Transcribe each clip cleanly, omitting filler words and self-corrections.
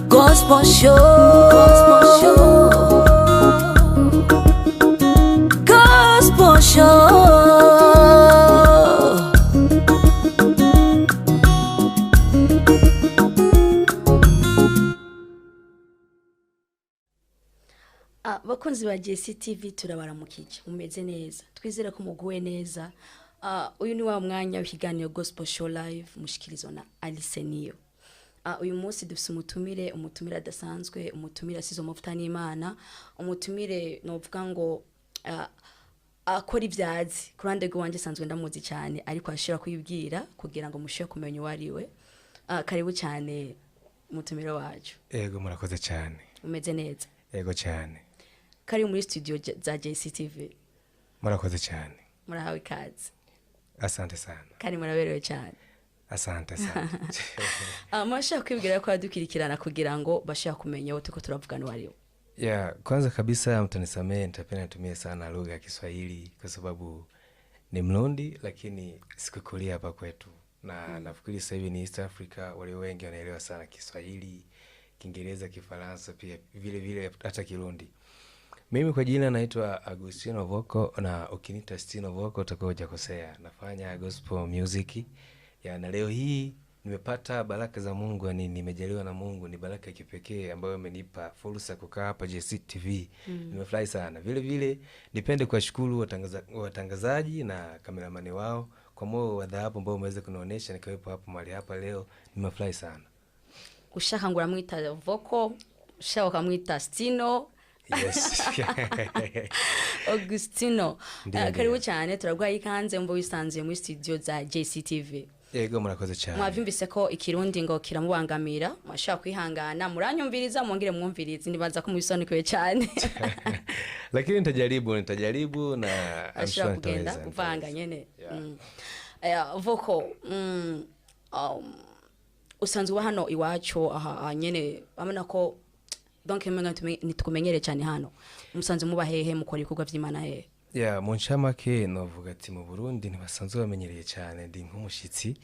Gospel show, gospel show. Bakunzi ba JCTV turabaramukije umeze neza twizere ko muguwe neza. Uyu ni wa mwanya w'ikiganiro gospel show live mushikirizo na Aliseniyo. Uyu munsi dufise umutumire adasanzwe, umutumire asizo mavuta n'Imana, umutumire novuga ngo akora ivyazi kurande gwanje sanzwe ndamuzi cyane ariko ashira kuyibwira kugira ngo mushiye kumenya wariwe. Karibu cyane umutumire wacu. Ego murakoze cyane. Umeze neza? Ego cyane. Kari muri studio za JCTV. Murakoze cyane. Murahawe ikaze. Asante sana. Kari muraberewe cyane. Asante sana. Mashaka kwibwira ko adukirikirana kugira ngo bashaka kumenya wote ko turavugana wariwe. Kwanza kabisa mtanisamee nitapenda nitumie sana lugha ya Kiswahili kwa sababu ni Mrundi lakini sikukulia hapa kwetu. Na nafikiri sasa hivi ni East Africa wale wengi wanaelewa sana Kiswahili, Kiingereza, Kifaransa pia vile hata Kirundi. Mimi kwa jina naitwa Augustino Vocal na ukiniita Augustino Vocal utakoja kosea. Nafanya gospel music. Na leo hii nimepata baraka za Mungu, yani nimejaliwa na Mungu, ni baraka ya kipekee ambayo amenipa fursa kukaa hapa JCTV. Nimefurahi sana. Vile nipende kuwashukuru watangazaji na kameramani wao kwa moyo wa dhahabu ambao umeweza kunionyesha nikawepo hapo mahali hapa leo. Nimefurahi sana. Ushaka ngura mwita Vocal, ushaka mwita Stino. Yes. Augustino. Karibu cyane turagwaye ikanze mbo wisanzuye muri studio za JCTV. Yego murakoze cyane. Mwavyumvise ko ikirundi ngo kiramubangamira, mwashaka kwihangana, muranyumviriza mwongere mwumvirize nibaza ko mubisonikiwe cyane. Lakini nitajaribu na ashaka kugenda kuvanga nyene. Vocal usanzwe wa hano iwacu nyene amena ko donc nitukumenyere cyane hano. Umusanzwe muba hehe mukora ibikorwa vy'Imana hehe? Mu ncamake novuga ati mu Burundi ntibasanzwe bamenyereye cyane ndi nk'umushitsi.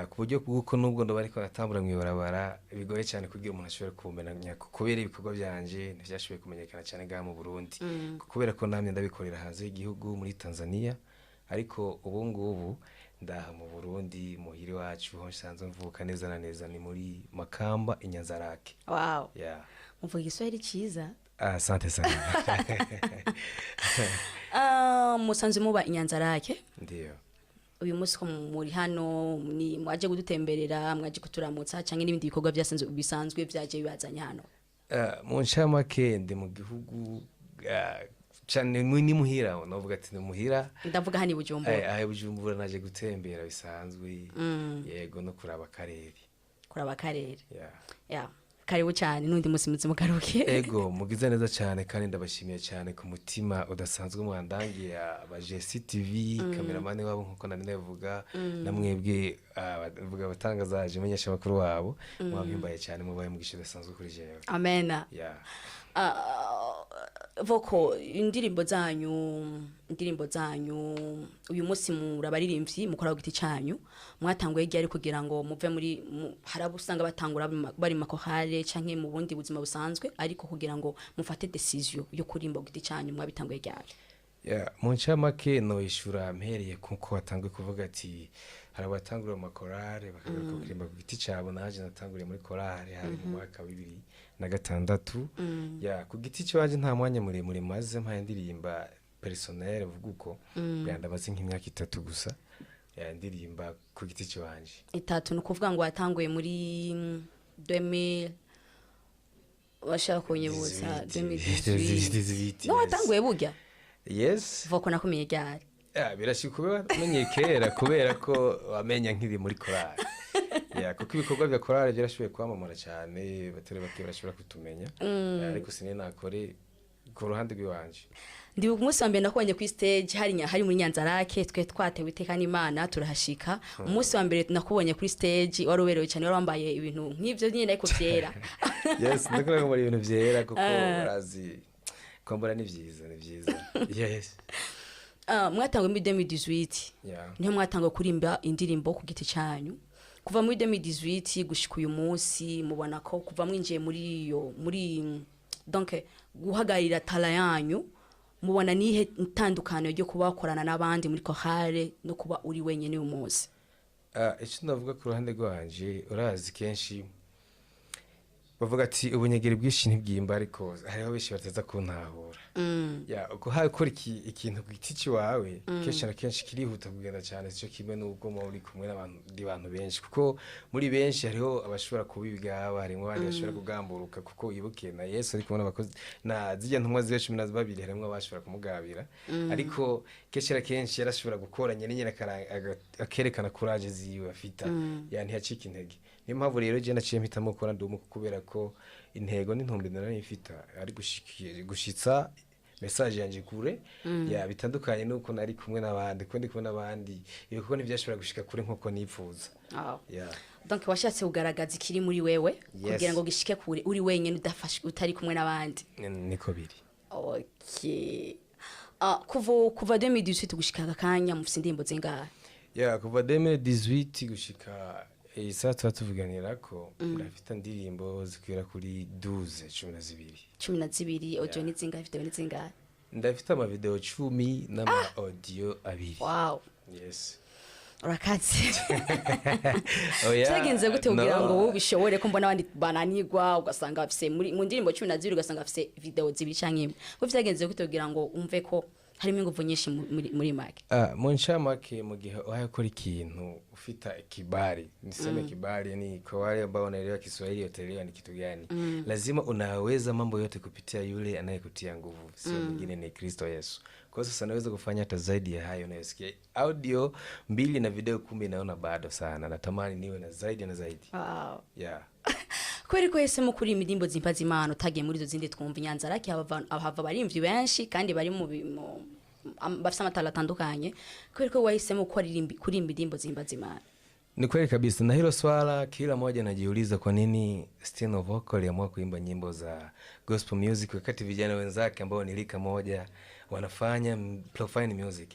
Ku buryo kuko nubwo ndo bariko natambura mu ibarabara bigoye cyane kugira umuntu ashobore kumenya kubera ibikorwa byanje ntivyashoboye kumenyekana cyane ga mu Burundi. Kubera ko namye ndabikorera hanze y'igihugu muri Tanzania, ariko ubu ngubu ndaha mu Burundi muhiri wacu ho nsanzwe mvuka neza na neza ni muri Makamba Inyanzarake. Wow. Muvuga Igiswahili ciza. Asante sana. Musanzwe muba Inyanzarake? Ndiyo. Uyu munsi ko muri hano ni mwaje gudutemberera, mwaje kuturamutsa canke n'ibindi bikorwa byasanzwe bisanzwe byaje bibazanye hano? Mu ncamake ndi mu gihugu cyane ni muhira, navuga ati ni muhira. Ndavuga hani Bujumbura. Bujumbura naje gutembera bisanzwe. Yego no kuraba karere. Kuraba karere. Karibu cyane nundi musi muzima karuke. Ego mugize neza cyane kandi ndabashimiye cyane ku mutima udasanzwe mwandangiye aba JCTV kameramani wabo nkuko nari navuga namwebwe bavuga abatangazaje menyesha bakuru wabo mwabimbaye cyane mubaye mugishe dasanzwe kuri jewe. Amen. Vocal indirimbo zanyu uyu munsi murabaririmbyi mukora giti cyanyu mwatanguye ryari kugira ngo muve muri harabusanga batangura bari makohare canke mu bundi buzima busanzwe ariko kugira ngo mufate decision yo kurimba giti cyanyu mwabitanguye ryari? Mu ncamake no ishura mpereye kuko watanguye kuvuga ati harabatangura mu makorare bakagaruka kurimba ku giti cyabo, naje natanguriye muri korare hari mu mwaka wa 2006. Ku giti cyaje nta mwanya muremure maze mpaye ndirimba personnel vuga uko byandamaze nk'imyaka 3 gusa ndirimba ku giti cyaje. 3 no kuvuga ngo watanguye muri 2000 washaka kunyibuza 2018. No watanguye burya? Yes. Vocal nakumenye ryari? Birashikuba menye kera kubera ko wamenya nkiri muri korale. Kuko ibikorwa bya korale byarashoboye kwamamara cyane batari bakibashobora kutumenya. Ariko sine nakore ku ruhande rw'iwanje ndi umunsi wa mbere nakubonye kuri stage hari muri Nyanzarake twe twatewe iteka n'Imana turahashika umunsi wa mbere nakubonye kuri stage wari uberewe cyane wari wambaye ibintu nk'ivyo nyine ariko vyera yes ndakora ngo ibintu vyera kuko urazi kwambara ni vyiza yes mwatangwe muri 2018 niho mwatangwe kurimba indirimbo ku giti cyanyu kuva muri 2018 gushika uyu munsi mubona ko kuva mwinjiye muri donc guhagarira tala yanyu mubona nihe ntandukano ryo kuba wakorana n'abandi muri kohare no kuba uri wenyene uyu munsi icyo ndavuga ku ruhande rwanje urazi kenshi bavuga ati ubunyegeri bwinshi ntibwimba ariko hariho benshi bataza kuntahura uko hakora ikintu ku giti cyawe kenshi na kenshi kirihuta kugenda cyane cyo kimwe n'ubwo muri kumwe n'abandi bantu benshi kuko muri benshi hariho abashobora kubibigaba harimo abandi bashobora kugamburuka kuko ibuke na Yesu ari kubona abakozi na zijya ntumwa zibe 12 harimo abashobora kumugabira ariko kenshi na kenshi yarashobora gukoranya nyine akerekana courage ziwe afita yani ntiyacika intege niyo mpamvu rero je naciye mpitamo gukora ndumu kubera ko intego n'intumbi nari mfita ari gushitsa message yanje kure ya bitandukanye nuko nari kumwe n'abandi ko ndi kubona abandi kuko ntivyashobora gushika kure nkuko nipfuza donc washatse kugaragaza ikiri muri wewe kugira ngo gishike kure uri wenyene udafashe utari kumwe n'abandi niko biri okay kuva 2018 gushika kanya mufite indirimbo zingahe kuva 2018 gushika isa tuvuganira ko ndafite indirimbo zikwira kuri 12 audio ni zingahe video ni zingahe ndafite ama video 10 n'ama audio 2 wow yes urakaze cyagenze gute kugira ngo wowe bishobore ko mbona abandi bananirwa ugasanga bafise mu ndirimbo 12 ugasanga bafise video 2 canke imwe ko vyagenze gute kugira ngo umve ko harimo ingufu nyinshi muri make mu ncamake mu gihe uhakora ikintu ufita kibali niseme kibali ni kwa wale ambao wanaelewa Kiswahili utaelewa ni kitu gani lazima unaweza mambo yote kupitia yule anayekutia nguvu sio mwingine ni Kristo Yesu kwa sasa naweza kufanya hata zaidi ya hayo unayosikia audio 2 na video 10 naona bado sana natamani niwe na zaidi wow kweri ko yesemo kuri imidimbo zimpaza Imana utagiye muri zo zindi twumva Nyanzarake abava barimvyi benshi kandi bari mu bafisa amatala atandukanye kweri ko wahisemo kuri imidimbo zimpaza Imana ni kweli kabisa na hilo swala kila mmoja anajiuliza kwa nini Augustino Vocal aliamua kuimba nyimbo za gospel music wakati vijana wenzake ambao ni lika moja wanafanya profane music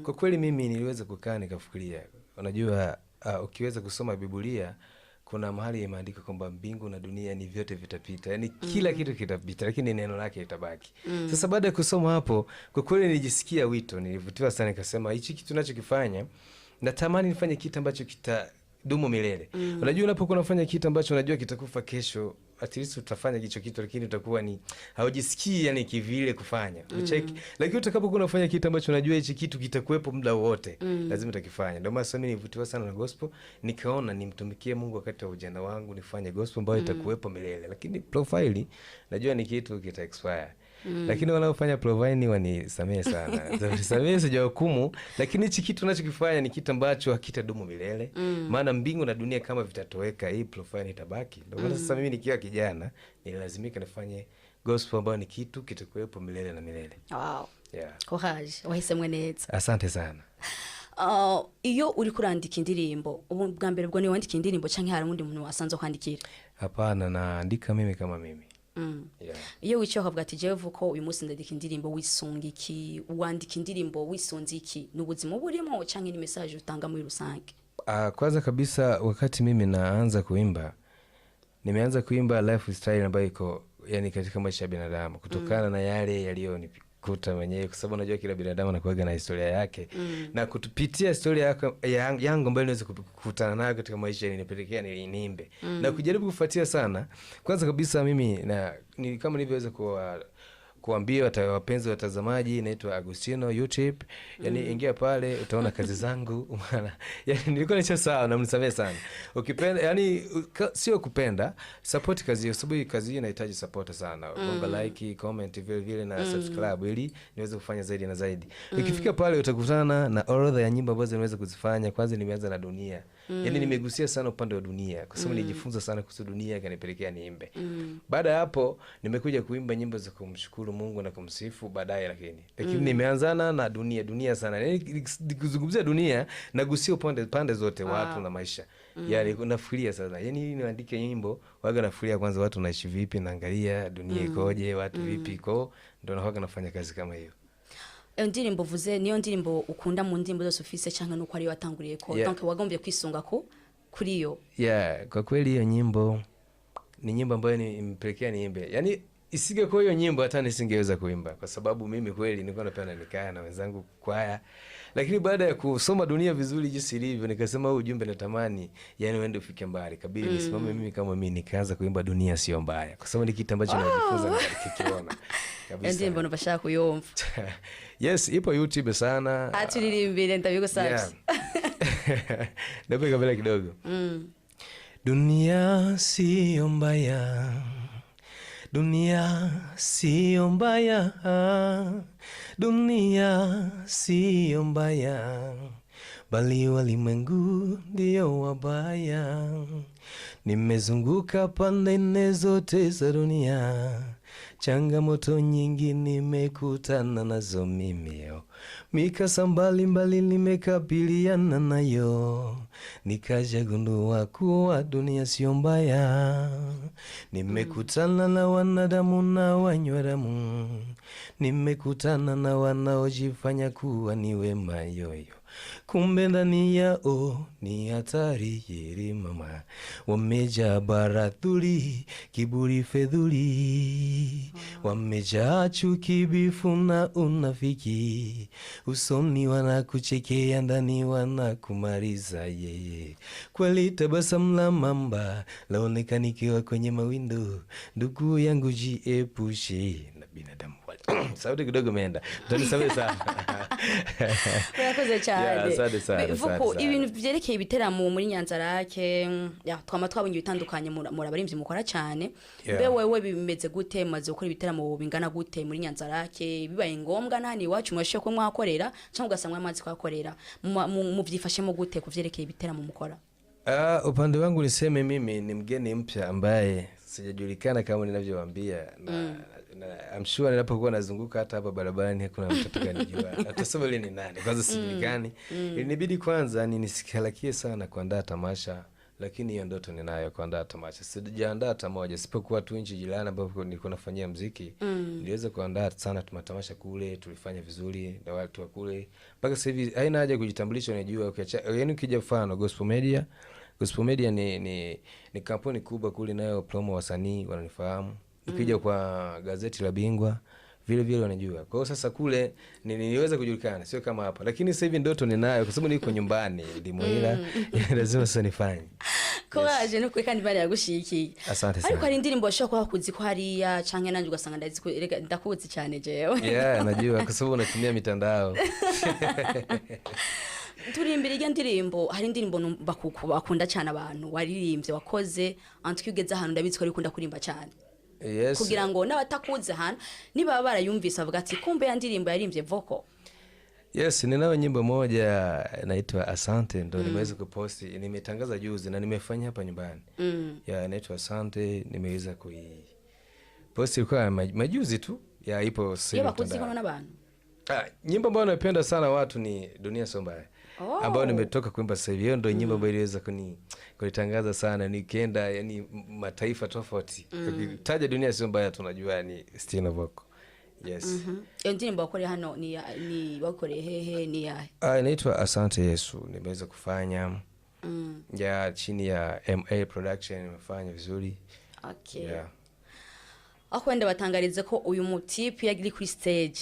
kwa kweli mimi niliweza kukaa nikafikiria unajua ukiweza kusoma Biblia kuna mahali imeandika kwamba mbingu na dunia ni vyote vitapita yani kila kitu kitapita lakini neno lake litabaki sasa baada ya kusoma hapo kwa kweli nilijisikia wito nilivutiwa sana nikasema hichi kitu ninachokifanya natamani nifanye kitu ambacho kitadumu milele unajua unapokuwa unafanya kitu ambacho unajua kitakufa kesho at least utafanya hicho kitu lakini utakuwa ni haujisikii yani kivile kufanya ucheki lakini utakapokuwa unafanya kitu ambacho unajua hichi kitu kitakuwepo muda wote lazima utakifanya ndio maana mimi nilivutiwa sana na gospel nikaona nimtumikie Mungu wakati wa ujana wangu nifanye gospel ambayo itakuwepo milele lakini profile najua ni kitu kita expire lakini wanaofanya provine wanisamee sana samee sijahukumu lakini hichi kitu ninachokifanya ni kitu ambacho hakitadumu milele maana mbingu na dunia kama vitatoweka hii profile itabaki ndio maana sasa mimi nikiwa kijana nilazimika nifanye gospel ambayo ni kitu kitakuwepo milele na milele wow courage wahisemwe neza asante sana iyo uri kurandika indirimbo ubu bwa mbere bwo ni wandika indirimbo canke hari undi muntu wasanze kwandikira hapana naandika mimi kama mimi iyo wicaye ukavuga ati jewe vuko uyu munsi ndandika indirimbo wisunga iki wandika indirimbo wisunze iki n'ubuzima burimo canke ni message utanga muri rusange kwanza kabisa wakati mimi naanza kuimba nimeanza kuimba lifestyle ambayo iko yani katika maisha ya binadamu kutokana na yale yaliyonikuta mwenyewe kwa sababu unajua kila binadamu anakuwa na historia yake na kutupitia historia yangu ambayo niweza kukutana nayo katika maisha yanipelekea niimbe na kujaribu kufuatia sana kwanza kabisa mimi na ni kama nilivyoweza kuambia wapenzi watazamaji naitwa Augustino YouTube yani ingia pale utaona kazi zangu maana yani nilikuwa nicho sawa na mnisamee sana ukipenda yani sio kupenda support kazi hiyo sababu kazi hii inahitaji support sana gonga like comment vile na subscribe ili niweze kufanya zaidi na zaidi ukifika pale utakutana na orodha ya nyimbo ambazo nimeweza kuzifanya kwanza nimeanza na dunia yani nimegusia sana upande wa dunia kwa sababu nijifunza sana kuhusu dunia kanipelekea niimbe baada ya hapo nimekuja kuimba nyimbo za kumshukuru Mungu na kumsifu baadaye, lakini nimeanzana na dunia sana. Yani nikizungumzia dunia nagusia pande zote, watu na maisha. Yani nafikiria sasa, yani niandike nyimbo waga nafikiria kwanza watu naishi vipi, naangalia dunia ikoje, watu vipi iko, ndio nahoga nafanya kazi kama hiyo. Indirimbo vuze niyo ndirimbo ukunda mu ndimbo zose ufise canke nuko ari watanguriye ko, donc wagombye kwisunga kuri yo? Kwa kweli hiyo nyimbo ni nyimbo ambayo nimepelekea niimbe. Yani isige kwa hiyo nyimbo hata nisingeweza kuimba, kwa sababu mimi kweli nilikuwa napenda nikaa na wenzangu kwaya, lakini baada ya kusoma dunia vizuri jinsi ilivyo, nikasema huu ujumbe natamani yani uende ufike mbali, kabili nisimame mimi kama mimi nikaanza kuimba dunia sio mbaya, kwa sababu ni kitu ambacho najifunza na kikiona kabisa. Indirimbo nabashaka kuyumva. Yes, ipo YouTube sana. Aturirimbire ndabigusabye. Ndio kabla kidogo. Dunia sio mbaya, dunia sio mbaya, dunia sio mbaya, bali walimwengu ndio wabaya. Nimezunguka pande nne zote za dunia, changamoto nyingi nimekutana nazo mimi yo, mikasa mbalimbali nimekabiliana nayo, nikaja gundua kuwa dunia sio mbaya. Nimekutana na wanadamu na wanywa damu, nimekutana na wanaojifanya kuwa ni wema yoyo, kumbe ndani yao ni hatari yeri mama. Wameja barathuli, kiburi fedhuli, wameja chuki, bifu na unafiki, usoni wanakuchekea, ndani wanakumaliza yeye. Kweli tabasamu la mamba laonekanikiwa kwenye mawindo, ndugu yangu jiepushe na binadamu. Sauti kidogo meenda, utanisamehe sana. Murakoze cyane. Asante sana. Vuko ibintu byerekeye ibiteramo muri Nyanzarake, twama twabonye bitandukanye murabarimvyi mukora cyane. Be wewe bimeze gute, maze gukora ibiteramo bingana gute muri Nyanzarake? Bibaye ngombwa nani iwacu mwashiye ko mwakorera cyangwa ugasanga amazi kwakorera, muvyifashemo gute kuvyerekeye ibiteramo mukora? Upande wangu niseme mimi ni mgeni mpya ambaye sijajulikana kama ninavyowaambia, na I'm sure ninapokuwa nazunguka hata hapa barabarani hakuna mtu atakayenijua. Atasema yule ni nani? Kwanza sijulikani. Ilinibidi kwanza nisikalakie sana kuandaa tamasha, lakini hiyo ndoto ninayo, kuandaa tamasha. Sijaandaa hata moja, sipokuwa tu nchi jirani ambapo nilikuwa nafanyia muziki. Niliweza kuandaa sana matamasha kule, tulifanya vizuri na watu wa kule. Mpaka sasa hivi haina haja kujitambulisha, unajua yaani ukija mfano Gospel Media ni kampuni kubwa kule, nayo promo wasanii wananifahamu. Ukija kwa gazeti la Bingwa vile wanajua. Kwa hiyo sasa kule niliweza kujulikana, sio kama hapa. Lakini sasa hivi ndoto ninayo, kwa sababu niko nyumbani ndimoira, lazima sasa nifanye. Courage no kweka ndibari yagushikiye. Asante sana. Ariko hari indirimbo ashaka kuzi ko hariya canke nanje ugasanga ndakuzi cyane jewe. Najua kwa sababu natumia mitandao. Turimbira irya ndirimbo, hari indirimbo bakunda cyane abantu waririmbye wakoze, antukigeze ahantu ndabitswe ari kunda kurimba cyane. Yes. Kugira ngo n'abatakuze hano niba barayumvise avuga ati kumbe ya ndirimbo yarimbye Vocal. Yes, ninayo nyimbo moja inaitwa Asante, ndo nimeweza kuposti, nimetangaza juzi na nimefanya hapa nyumbani. Inaitwa Asante, nimeweza kuiposti kwa majuzi tu. Ipo sasa. Bakuzi kono n'abantu. Nyimbo ambayo napenda sana watu ni Dunia Sio Mbaya. Ambayo nimetoka kuimba sasa hivi. Hiyo ndio nyimbo ambayo iliweza kunitangaza sana, nikienda yani mataifa tofauti. Ukitaja Dunia Sio Mbaya tunajua ni Augustino Vocal. Yes. Ndirimbo bakore hano ni bakore hehe ni ya. Inaitwa Asante Yesu, nimeweza kufanya. Chini ya MA Production nimefanya vizuri. Okay. Akwenda batangarize ko uyu mutipe yagiri kuri stage.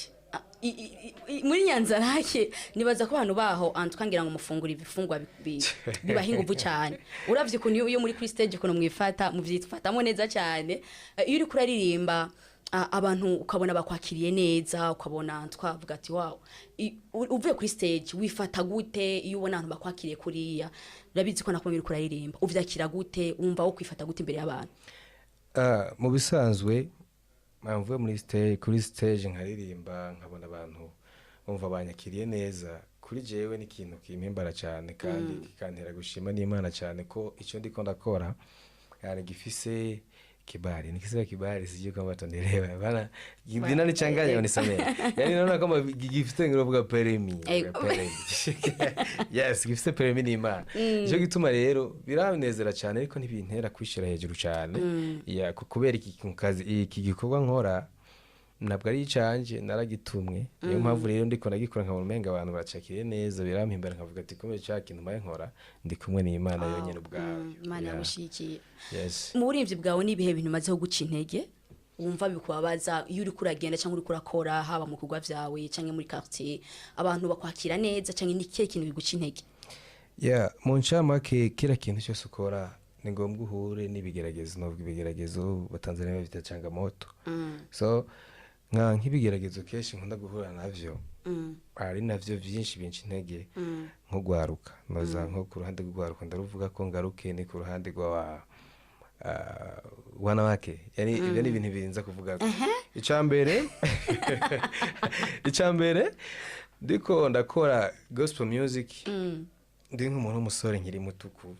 Muri Nyanzarake nibaza ko abantu baho antukangira ngo mufungura ibifungwa bibahinguvu cyane. Uravye ko niyo muri kuri stage ko mwifata muvyitfatamo neza cyane. Iyo uri kuraririmba abantu ukabona bakwakiriye neza, ukabona twavuga ati wow, uvuye kuri stage wifata gute iyo ubona abantu bakwakiriye kuriya? Urabizi ko nakomeye uri kuraririmba, uvyakira gute, umva wo kwifata gute imbere y'abantu? Mu bisanzwe mvuye kuri stage nkaririmba, nkabona abantu umva banyakiriye neza, kuri jewe ni ikintu kimpimbara cyane kandi kikantera gushima n'Imana cyane ko icyo ndiko ndakora yani gifise kibali. Nikisema kibali sijui kama watanielewa bana, jina nichanganya unisamee. Yani naona kama gifite ngirovuga peremi. Yes, gifite peremi ni Imana. Jo gituma rero biranezera cyane ariko ntibintera kwishira hejuru cyane. Ya kubera iki gikorwa nkora nabwo ari icanje naragitumwe. Niyo mpamvu rero ndiko nagikora nkabona umenga abantu baracakire neza birampimbara nkavuga ati komeye cyakintu maye nkora ndi kumwe n'Imana yonyene ubwawe. Imana yagushikiye. Yes. Mu burimvyi bwawe nibihe bintu mazeho guca intege wumva bikubabaza iyo uri kuragenda cyangwa uri kurakora haba mu kugwa vyawe cyangwa muri quartier abantu bakwakira neza cyangwa nikihe kintu biguca intege? Mu ncamake kira kintu cyose ukora ni ngombwa uhure n'ibigeragezo no ibigeragezo batanzania bita changamoto. So nk'ibigeragezo kenshi nkunda guhura navyo ari navyo vyinshi intege nko gwaruka noza nko ku ruhande rw'gwaruka ndaruvuga ko ngaruke ni ku ruhande rwa wanawake yani ibyo ni ibintu birinza kuvuga icambere ndiko ndakora gospel music ndi nk'umuntu w'umusore nkiri mutuku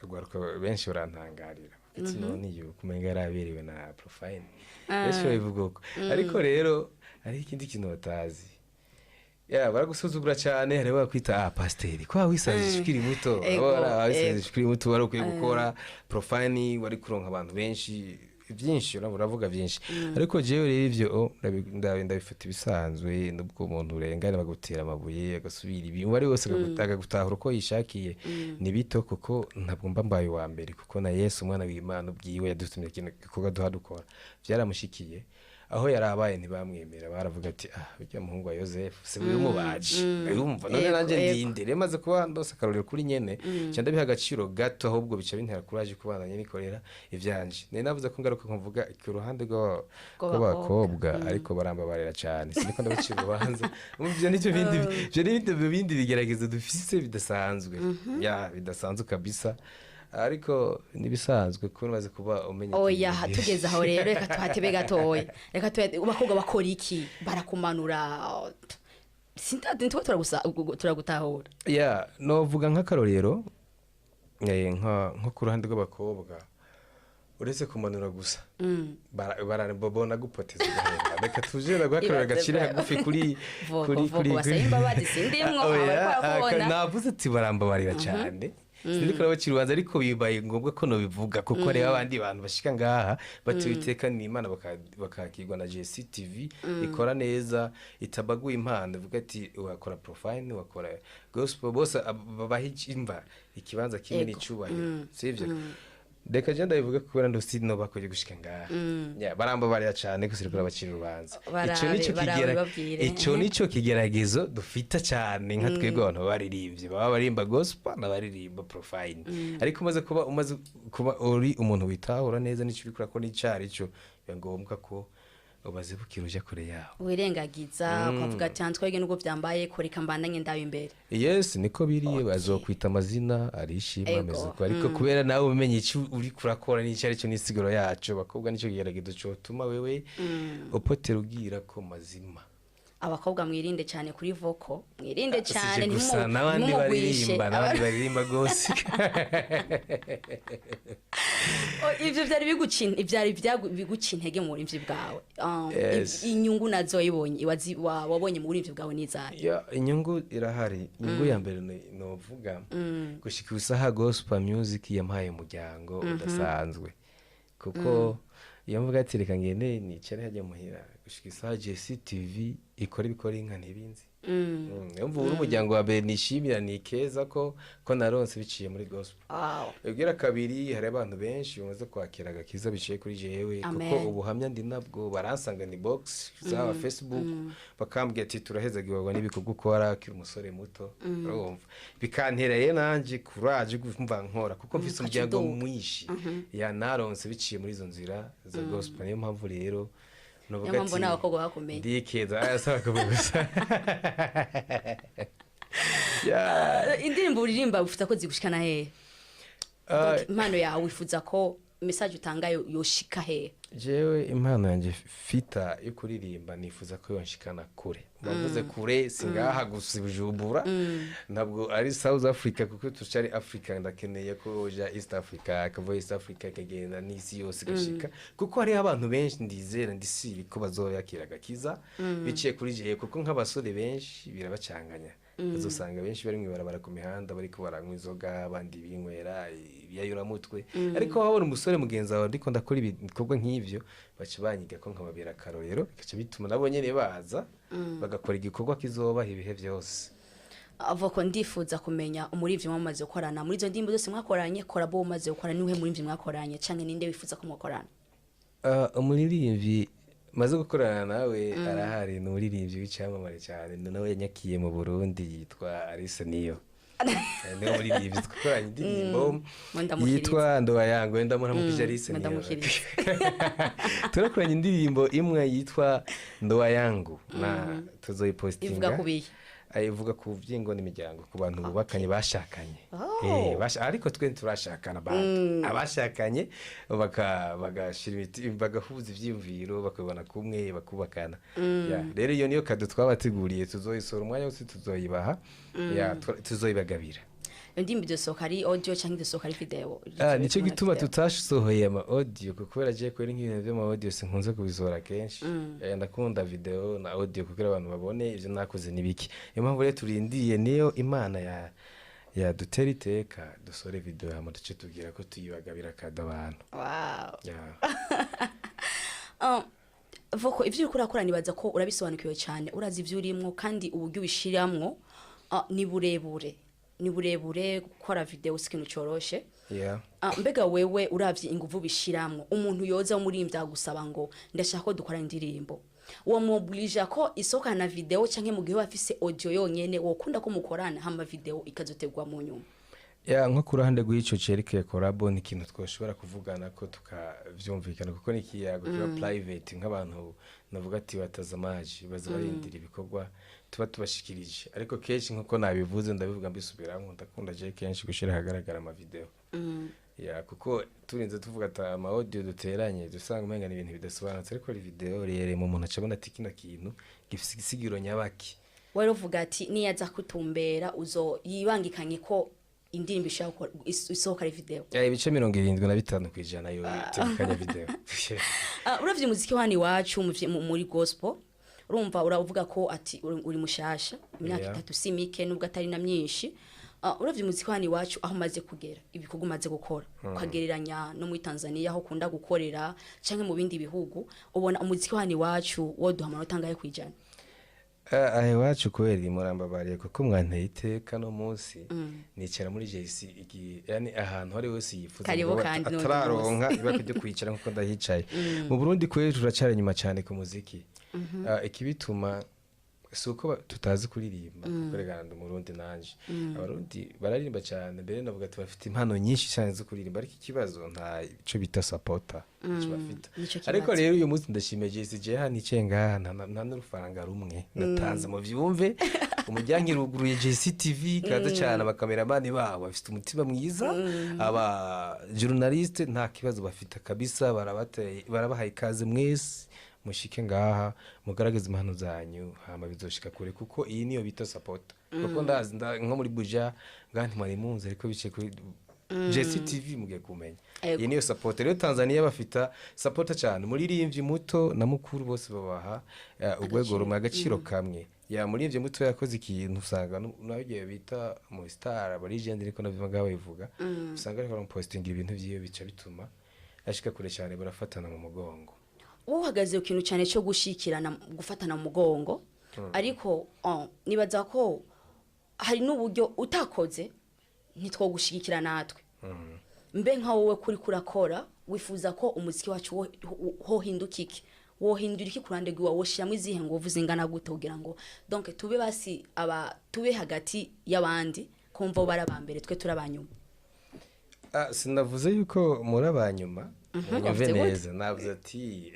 gwaruka benshi barantangarira ati none iyo kumenga yaraberewe na profile benshi babivuga uko ariko rero ari ikindi kintu batazi baragusuzugura cyane hari bakwita pasiteri kwa wisanze ukiri muto wisanze ukiri muto wari ukwiye gukora profile wari kuronka abantu benshi byinshi uravuga byinshi ariko jewe rero ivyo ndabifata ibisanzwe nubwo umuntu urengana bagutera amabuye agasubira ibi wari wose gutahura uko yishakiye ni bito kuko ntabwo mbaye wa mbere kuko na Yesu umwana w'Imana bwiwe yadutumye ikintu gikorwa duhadukora byaramushikiye aho yarabaye ntibamwemera baravuga ati ujya muhungu wa Yosefu se biri mubaji urumva none nanje ndindire maze kuba ndose karorero kuri nyene cyanda biha agaciro gato ahubwo bica bintera kuraje kubandanya nikorera ivyanje ne navuze ko ngaruka kumvuga ku ruhande rw'abakobwa ariko barambabarira cyane siniko ndabacira ubanza umuvye nicyo bindi bigerageza dufise bidasanzwe bidasanzwe kabisa ariko nibisanzwe ko maze kuba umenya tugeze aho rero reka tuhatebe gatoya reka abakobwa bakora iki barakumanura sintade ntwa turagutahura novuga nk'akarorero nko ku ruhande rw'abakobwa uretse kumanura gusa barabona gupoteza reka tujera guhakarira gacire hagufi kuri basayimba badisindimwo abakobwa navuze ati barambabarira cyane sindiko n'abacirubanza ariko bibaye ngombwa ko no bivuga kuko reba abandi bantu bashika ngaha batubiteka n'Imana bakakirwa na GCTV ikora neza itabaguye impano vuga ati wakora profile wakora gospel bose babahimba ikibanza kimwe n'icubahiro sivyo deka je ndabivuga kubera ndosi no bakoje gushika ngaha barambabarira cyane gusirikura abacira urubanza ico nico kigeragezo dufita cyane nka twebwe abantu baririmbye baba barimba gospel n'abaririmba profile ariko umaze kuba uri umuntu witahura neza nico bikora ko n'icari cyo ngombwa ko ubaze bukiruje kure yaho wirengagiza kwavuga cyane twege nuko byambaye koreka mbandanye ndawe imbere niko biriye bazokwita amazina arishima ameze ko ariko kubera nawe umenye iki uri kurakora n'icyo ari cyo nisiguro yacu bakobwa nico geragezo cyo tuma wewe upotera ugira ko mazima abakobwa mwirinde cyane kuri vocal mwirinde cyane n'abandi baririmba gose ivyo byari biguca intege mu burimvyi bwawe inyungu nazo wabonye mu burimvyi bwawe n'izaye inyungu irahari inyungu ya mbere novuga gushika isaha gospel music yampaye umuryango udasanzwe kuko iyo mvuga ati reka ngende nicare hajya muhira gushika isaha GCTV ikora inka ntibinzi yumva uri umuryango wa mbere nishimira ni keza ko naronse biciye muri gospel ubwira kabiri hari abantu benshi bamaze kwakira agakiza biciye kuri jewe kuko ubuhamya ndi nabwo baransanga ni box za Facebook bakambwira ati turahezagiwe n'ibikogwa ukora kiri umusore muto urumva bikantereye nanje courage kumva nkora kuko mfise umuryango mwishi naronse biciye muri izo nzira za gospel niyo mpamvu rero Yambo na abakobwa bakomeye ndikeza asaba kubugusa indirimbo uririmba ufite ko zigushikana he impano yawe wifuza ko message utanga yoshika he jewe impano yanjye fita yo kuririmba nifuza ko yonshikana kure bavuze kure singaha gusa Bujumbura ntabwo ari South Africa kuko tucari Africa ndakeneye ko ja East Africa akava East Africa kagenda n'isi yose gashika kuko hari abantu benshi ndizera ndisiri ko bazoyakira gakiza biciye kuri jewe kuko nk'abasore benshi birabacanganya uzosanga benshi bari mwibarabara ku mihanda bariko baranywa inzoga abandi binywera ibiyayura mutwe ariko wabona umusore mugenzi wawe ndiko ndakora ibikorwa nk'ivyo baca banyiga ko nkababera akarorero bikaca bituma nabo nyene baza bagakora igikorwa kizoba ibihe vyose avoko ndifuza kumenya umurivyi mwamaze gukorana muri izo ndimbo zose mwakoranye korabo umaze gukora niwe murivyi mwakoranye canke ninde wifuza ko mukorana umuririmbyi maze gukorana nawe arahari n'umuririmbyi w'icyamamare cyane nawe yanyakiye mu Burundi yitwa Aratuyagira niwe muririmbyi twakoranye indirimbo yitwa Ndowayangu wenda muramukije Aratuyagira turakoranye indirimbo imwe yitwa Ndowayangu na tuzoyipostinga ivuga kubiye ivuga ku byingo n'imiryango ku bantu bubakanye bashakanye ariko twe turashakana abashakanye bagashira imiti bagahuza ivyimviro bakabona kumwe bakubakana rero iyo niyo kado twabateguriye tuzoyisora umwanya wose tuzoyibaha tuzoyibagabira ndimbi dosoka ari audio cyangwa dosoka ari video nico gituma tutashohoye ama audio kuko je kwera nk'ibintu byo ma audio sinkunze kubizora kenshi ndakunda video na audio kugira abantu babone ivyo nakoze nibiki iyo mpamvu rero turindiye niyo Imana ya dutera iteka dusore video hama duce tubwira ko tuyibagabira kada abantu voko ivyo urakora nibaza ko urabisobanukiwe cyane urazi ivyo urimwo kandi uburyo ubishiramwo ni burebure gukora video sikintu coroshe mbega wewe uravye inguvu bishiramwo umuntu yoza muri imvya gusaba ngo ndashaka ko dukora indirimbo uwo mobilija ko isoka na video canke mu gihe bafise audio yonyene wokunda ko mukorana hama video ikazotegwa mu nyuma nko ku ruhande rw'ico cerekeye collabo ni ikintu twoshobora kuvugana ko tukavyumvikana kuko ni kiyago kiba private nk'abantu navuga ati batazamaje baza barindira ibikorwa tuba tubashikirije ariko kenshi nkuko nabivuze ndabivuga mbisubiramwe ndakunda je kenshi gushira hagaragara ama video kuko turinze tuvuga ata ama audio duteranye dusanga umenga ni ibintu bidasobanutse ariko ari video rere mu muntu acabona ati kino kintu gifise igisigiro nyabaki wari uvuga ati niyaza kutumbera uzo yibangikanye ko indirimbo isohoka ari video ibice 75% yo itekanya video uravye muziki wani wacu muri gospel urumva uravuga ko ati uri mushasha imyaka 3 simike nubwo atari na myinshi uravye muziki wani wacu aho maze kugera ibikorwa maze gukora ukagereranya no muri Tanzania aho kunda gukorera canke mu bindi bihugu ubona umuziki wani wacu woduha amanota angahe kwijana wacu kweli murambabariye kuko mwanteye iteka no munsi nicara muri JC yani ahantu hari wese yifuza atararonka ibakije kwicara nkuko ndahicaye mu Burundi kweli turacari nyuma cyane ku muziki ikibituma suko tutazi kuririmba kuregana mu Burundi nanje abarundi bararimba cyane mbere navuga ati bafite impano nyinshi cyane zo kuririmba ariko ikibazo nta ico bita supporter bafite ariko rero uyu munsi ndashimeje je hano icenga nta n'urufaranga rumwe natanze mu vyumve umujyanki ruguruye JCTV kaza cyane abakameramani babo bafite umutima mwiza aba journaliste nta kibazo bafite kabisa barabahaye ikaze mwese mushike ngaha mugaragaza impano zanyu hama bizoshika kure kuko iyi niyo bita support kuko ndazi nko muri buja nganti mwari munze ariko bice kuri JCTV mugiye kumenya iyi niyo support rero Tanzania bafita support cyane muririmbyi muto na mukuru bose babaha urwego rumwe agaciro kamwe muririmbyi muto yakoze ikintu usanga nagiye bita mu star legend ariko nabivuga bivuga usanga ariko posting ibintu vyiyo bica bituma ashika kure cyane barafatana mu mugongo uhagaze ikintu cyane cyo gushikirana gufatana mu mugongo ariko nibaza ko hari n'uburyo utakoze ntitwo gushikira natwe mbe nka wowe kuri kurakora wifuza ko umuziki wacu ho hindukike wo hindura iki kurande gwa woshiramo izihe nguvu zingana gute kugira ngo donc tube basi tube hagati y'abandi kumva barabambere twe turabanyuma sinavuze yuko muri abanyuma nyumve neza navuze ati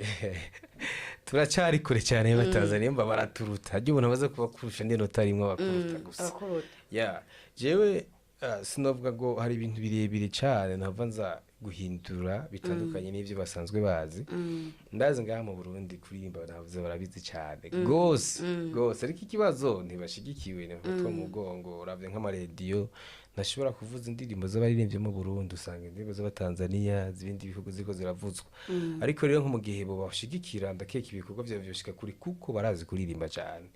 turacari kure cyane batazaniye mba baraturuta hajye ubona baza kuba kurusha ndi notarimwe bakuruta gusa jewe sinovuga ngo hari ibintu birebire cyane ntava nza guhindura bitandukanye n'ivyo basanzwe bazi. Ndazi ngaha mu Burundi kuririmba navuze barabizi cyane gose gose, ariko ikibazo ntibashigikiwe n'abatwa mu mugongo. Uravye nk'amarediyo ntashobora kuvuza indirimbo z'abaririmbyi mu Burundi, usanga indirimbo z'Abatanzania zibindi bihugu ziko ziravuzwa. Ariko rero nko mu gihe bo bashigikira ndakeka ibikorwa byo byoshika kuri kuko barazi kuririmba cyane.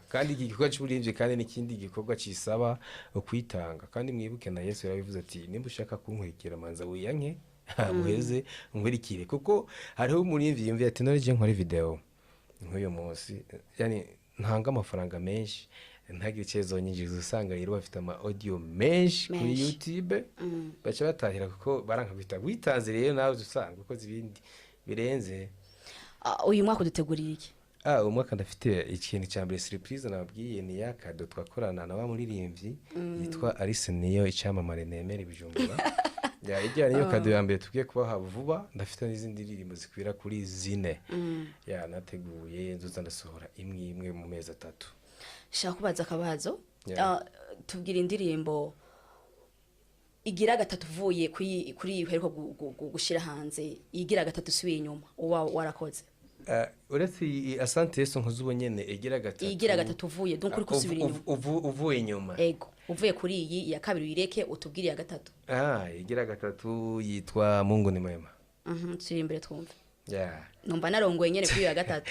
Kandi iki gikorwa cy'uburimvyi kandi n'ikindi gikorwa cisaba ukwitanga, kandi mwibuke na Yesu yarabivuze ati nimba ushaka kunkurikira manza wiyanke muheze nkurikire, kuko hariho umurimvyi yumviye ati none je nkora video nk'uyu munsi, yani ntanga amafaranga menshi ntagire icyezo nyinjiza, usanga rero bafite ama audio menshi kuri YouTube baca batahira kuko baranka kwita witanze. Rero nawe usanga uko zibindi birenze. Uyu mwaka duteguriye iki? Umwaka ndafite ikintu cya mbere surprise nababwiye, ni yakado twakorana na wa muririmbyi yitwa Arseniyo icyamamare nemere Bujumbura. Ijya niyo kado ya mbere tugiye kubaha vuba. Ndafite n'izindi ndirimbo zikwira kuri zine nateguye nzoza ndasohora imwe mu mezi 3. Shaka kubaza akabazo. Tubwira indirimbo igira gatatu vuye kuri uheruka gushira hanze, igira gatatu subiye inyuma warakoze. Uretse asante Yesu nkuzubo nyene igira gatatu uvuye donc uri kusubira inyuma uvuye inyuma. Ego uvuye kuri iyi ya kabiri ireke utubwiriye gatatu. Igira gatatu yitwa Mungu ni mwema. Turi imbere twumve. Numva narongoye nyene kuri ya gatatu.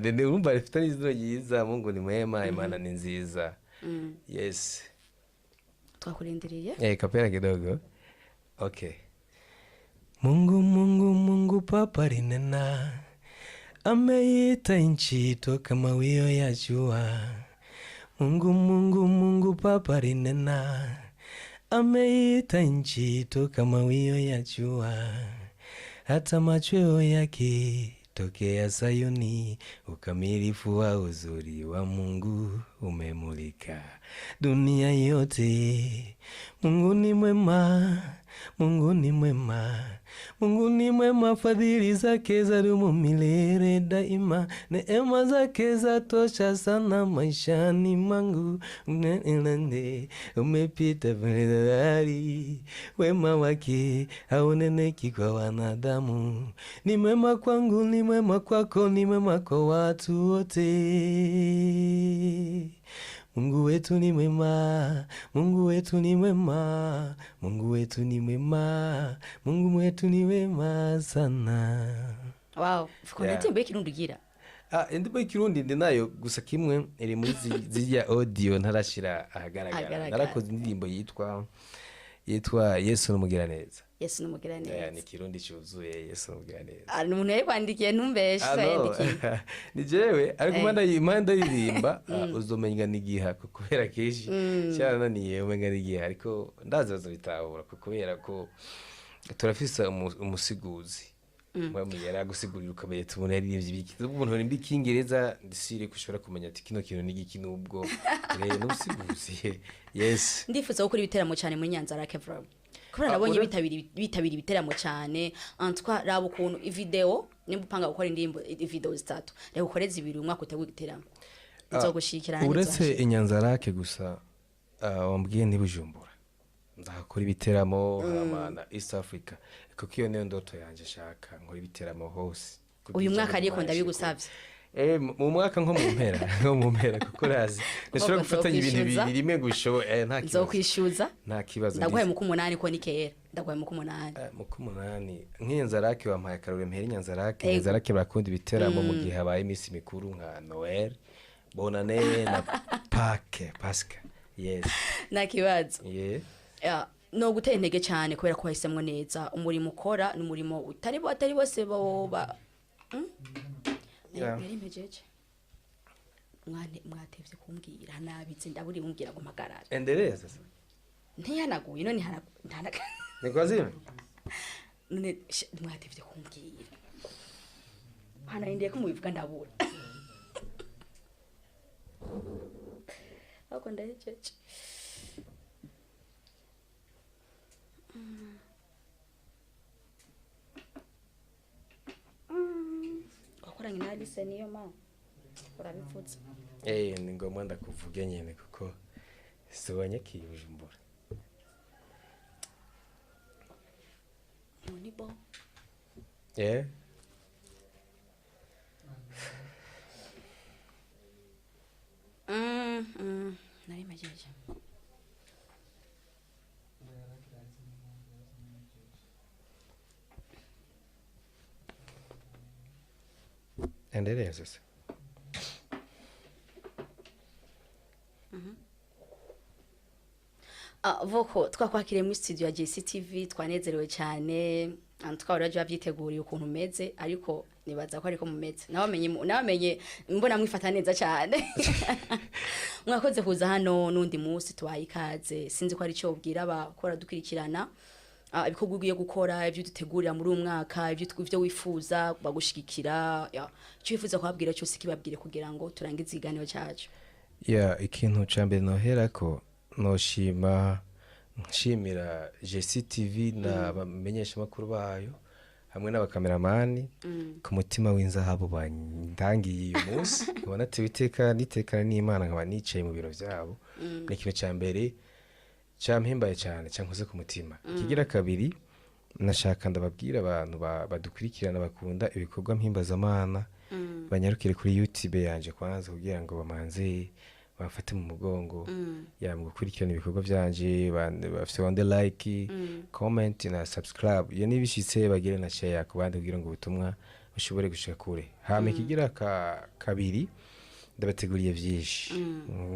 Bebe urumva rifite n'izina ryiza, Mungu ni mwema, Imana ni nziza. Yes. Twakurindiriye. Kapera kidogo. Okay. Mungu Mungu Mungu Papa rinena, ameita nchi toka mawio ya jua. Mungu Mungu Mungu Papa rinena, ameita nchi toka mawio ya jua. Hata machweo yake tokea Sayuni, ukamilifu wa uzuri wa Mungu umemulika dunia yote. Mungu ni mwema, Mungu ni mwema, Mungu ni mwema, fadhili zake zadumu milele daima, neema zake zatosha sana maishani mwangu. Umepita bahari, wema wake hauneneki kwa wanadamu. Ni mwema kwangu, ni mwema kwako, ni mwema kwa watu wote. Mungu wetu ni mwema, Mungu wetu ni mwema, Mungu wetu ni mwema, Mungu wetu ni mwema sana. Wow, ndirimbo y'ikirundi gira. Indirimbo y'ikirundi ndi nayo gusa kimwe iri muri ziriya audio ntarashira ahagaragara. Narakoze indirimbo yitwa Yesu n'umugiraneza. Yesu n'umugiraneza. Ni kirundi cyuzuye Yesu n'umugiraneza. Umuntu yayikwandikiye ntumbeshe yandikiye. Ni jewe ariko imanda yirimba uzomenya nigiha kubera keshi cyana niye umenga nigiha, ariko ndazaza bitahura kubera ko turafisa umusiguzi mwami yari agusigurira ukamenya tubona yaririmbye ibiki. Umuntu uri mbikingereza ndisire kushobora kumenya ati kino kintu n'igiki nubwo rero n'usiguzi. Yes. Ndifuza gukora ibiteramo cyane muri Nyanzarake Vlog. Kubera nabonye bitabira ibiteramo cyane. Antwa raba ukuntu video nimba upanga gukora indirimbo video 3 rero ukoreza ibiri umwaka uteguye igiteramo. Nzogushikira neza. Uretse Inyanzarake gusa wambwiye ni Bujumbura. Ndakora ibiteramo hamana East Africa. Kuko iyo niyo ndoto yanje shaka nkora ibiteramo hose. Uyu mwaka ariko ndabigusavye. Mu mwaka nko mu mpera kuko razi ndashobora gufatanya ibintu bibiri rimwe gusho nta kibazo. Nzokwishuza. Nta kibazo. Ndagwaye mu 8 ko ni kera. Ndagwaye mu 8. Mu 8 nk'Inyanzarake wampaye karore mpera Inyanzarake barakunda ibiteramo mu gihe habaye imisi mikuru nka Noel, Bonane na Pasika. Yes. Nta kibazo. No gutera intege cyane kubera ko wahisemwe neza umurimo ukora n'umurimo utari bose boba. Yari mejeje. Mwatevye kumbwira nabitse ndaburi umbwira ngo magarara. Endereza sasa. Ntiyanaguye none ntanaga. Nikwazime? None mwatevye kumbwira. Hana indiye ko mubivuga ndabura. Ako ndayejeje. Wakoranye na Arseniyo ma urabipfutse. Ni ngomba ndakuvuge nyene kuko Sobanye kibujumbura. Unibo. Yeah. Nari majeje. Endelea sasa. Vocal twakwakiriye muri studio ya JCTV twanezerewe cyane twabura byo byiteguriye ukuntu umeze ariko nibaza ko ariko mumeze nabamenye mbona mwifata neza cyane mwakoze kuza hano nundi munsi twaye ikaze sinzi ko ari cyo ubwira abakora dukurikirana ibikorwa ugiye gukora ibyo dutegurira muri umwaka ibyo wifuza bagushigikira cyo wifuza kwabwira cyose kibabwire kugira ngo turangize iganiro cyacu ikintu cyambere noherako nshimira JCTV na bamenyesha makuru bayo hamwe n'abakameramani ku mutima w'inzahabu bandangiye uyu munsi ubona tubiteka nitekana n'Imana nkaba nicaye mu biro byabo n'ikintu cyambere cyampimbaye cyane cyankoze ku mutima kigira kabiri nashaka ndababwira abantu badukurikirana bakunda ibikorwa mpimbaza banyarukire kuri YouTube yanje kwanza kugira ngo bamanze bafate mu mugongo mu gukurikirana ibikorwa byanje bafite wande like comment na subscribe iyo nibishitse bagire na share ku bandi kugira ngo ubutumwa bushobore gushika kure hame kigira kabiri ndabateguriye vyinshi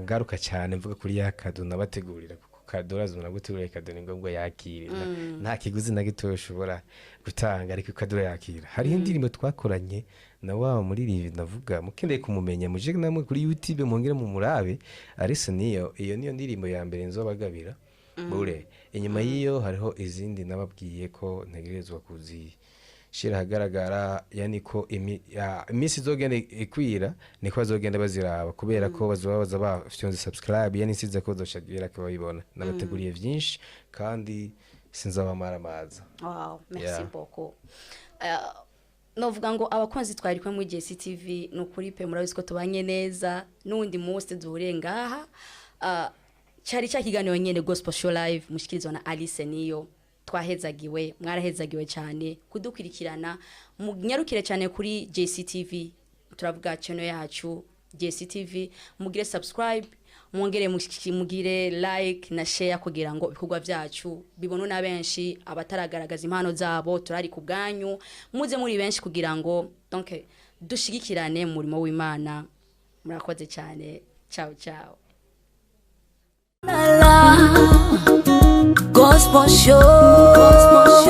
ngaruka cyane mvuga kuri yakado nabategurira kadora zuna gutegura ikado ni ngombwa yakira nta kiguzi na gito ushobora gutanga ariko kadora yakira hari indirimbo twakoranye na wa muri rivi ndavuga mukendeye kumumenya muje namwe kuri YouTube mongere mu murabe ariko iyo niyo ndirimbo ya mbere nzobagabira bure inyuma yiyo hariho izindi nababwiye ko ntegerezwa kuzishira hagaragara yani ko imisi zogenda ikwira niko bazogenda baziraba kubera ko bazobaza bafyonze subscribe yani size ko doshagira ko bayibona nabateguriye vyinshi kandi sinzabamara amaza. Wow, merci beaucoup. Novuga ngo abakonzi twari kwa mu JCTV nukuri pe murabizi ko tubanye neza nundi munsi duhure ngaha cyari cyakiganiro nyene gospel show live mushikirizwa na Alice niyo twahezagiwe mwarahezagiwe cyane kudukurikirana munyarukire cyane kuri JCTV turavuga channel yacu JCTV mugire subscribe mwongere mugire like na share kugira ngo ibikorwa byacu bibonwe na benshi abataragaragaza impano zabo turari ku bwanyu muze muri benshi kugira ngo donc dushigikirane mu murimo w'Imana murakoze cyane ciao ciao Gospel show